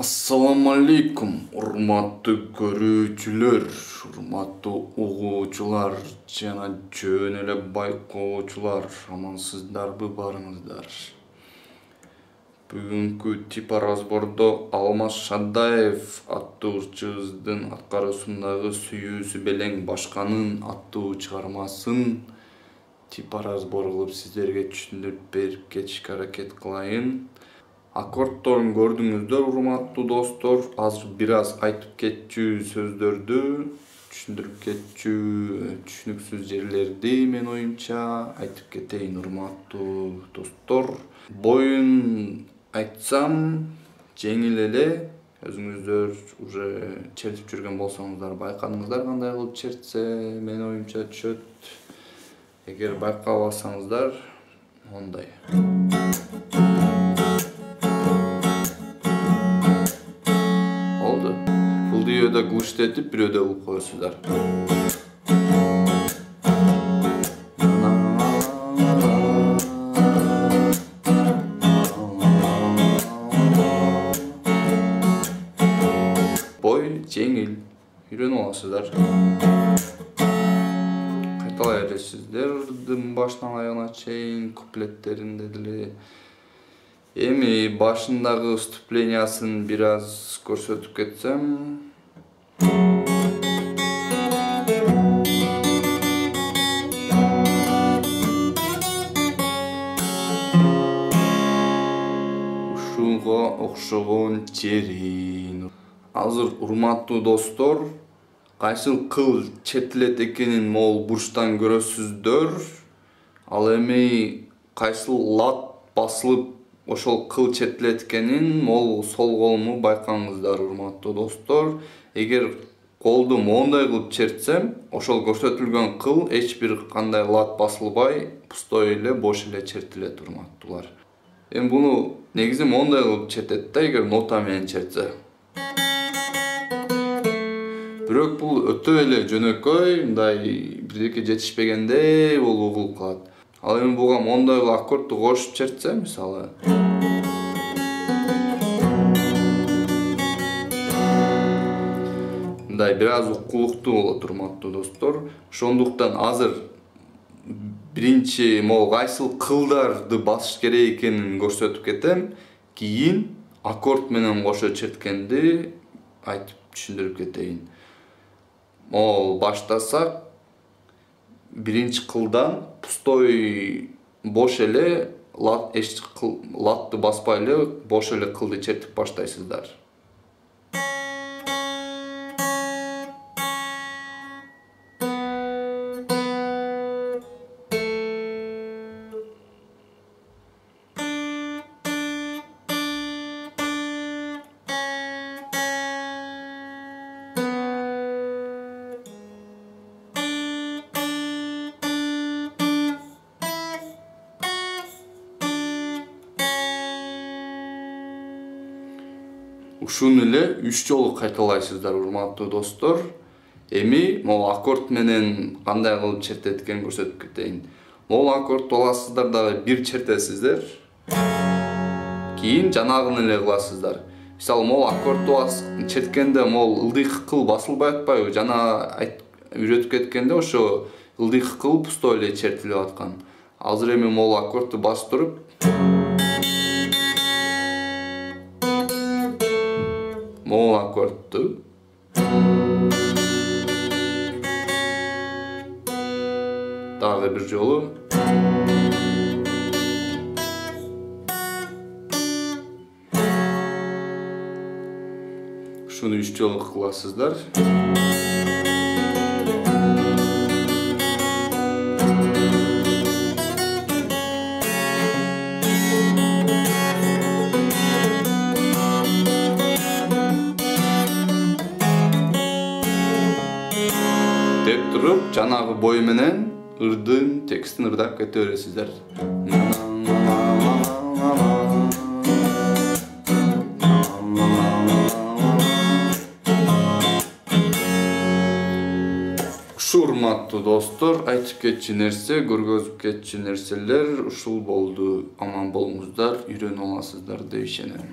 Assalamu alaikum, urmatlı görүүчүлөр, urmatlı угуучулар жана жөн эле байкоочулар, амансыздарбы барыңыздар. Бүгүнкү типа разбордо Алмаз Шадаев аттуучубуздун аткаруусундагы сүйүүсү белең башканын аттуу чыгармасын типа разбор кылып сиздерге түшүндүрүп берип кетишке аракет кылайын. Аккордторун көрдүңүздөр, урматтуу достор. Азыр бир аз айтып кетчү сөздөрдү, түшүндүрүп кетчү түшүнүксүз жерлерди мен оюмча айтып кетейин, урматтуу достор. Боюн айтсам, жеңил эле. Өзүңүздөр уже чертип жүргөн болсоңуздар, байкадыңыздар кандай кылып чертсе, мен оюмча түшөт. Эгер байкабасаңыздар, мондай. Бирөөдө глыштетип, бирөөдө кылып коесуздар. Бой жеңил, үйрөнүп аласыздар. Кайталай бересиздер башынан аягына чейин куплеттеринде деле. Эми башындагы вступлениясын бир аз көрсөтүп кетсем. Ушуга окшогон черин. Азыр урматтуу достор, кайсыл кыл чертилет экенин могул бурчтан көрөсүздөр. Ал эми кайсыл лат басылып ошол кыл чертилет экенин могул сол колуму байкаңыздар, урматтуу достор. Эгер колду моундай кылып чертсем, ошол көрсөтүлгөн кыл эч бир кандай лат басылбай, пустой эле, бош эле чертилет, урматтуулар. Эми буну негизи моундай кылып чертет да, эгер нота менен чертсе. Бирок бул өтө эле жөнөкөй, мындай бирдеке жетишпегендей болуп угулуп калат. Ал эми буга моундай кылып аккордду кошуп чертсе, мисалы. Мындай бир аз уккулуктуу болот, урматтуу достор. Ошондуктан азыр биринчи могул кайсыл кылдарды басыш керек экенин көрсөтүп кетем. Кийин аккорд менен кошо черткенди айтып түшүндүрүп кетейин. Могул баштасак, биринчи кылдан пустой бош эле латты баспай эле бош эле кылды чертип баштайсыздар. Ушуну эле 3 жолу кайталайсыздар, урматтуу достор. Эми могул аккорд менен кандай кылып чертет экенин көрсөтүп кетейин. Могул аккордду аласыздар дагы бир чертесиздер. Кийин жанагын эле кыласыздар. Мисалы, могул аккордду черткенде могул ылдыйкы кыл басылбай атпайбы? Жана үйрөтүп кеткенде ошо ылдыйкы кыл пустой эле чертилип аткан. Азыр эми могул аккордду басып туруп, могул аккордду дагы бир жолу ушуну 3 жолу кыласыздар. Деп туруп, жанагы бой менен ырдын текстин ырдап кете бересиздер. Ушу урматтуу достор, айтып кетчү нерсе, көргөзүп кетчү нерселер ушул болду. Аман болуңуздар, үйрөнүп аласыздар деп ишенем.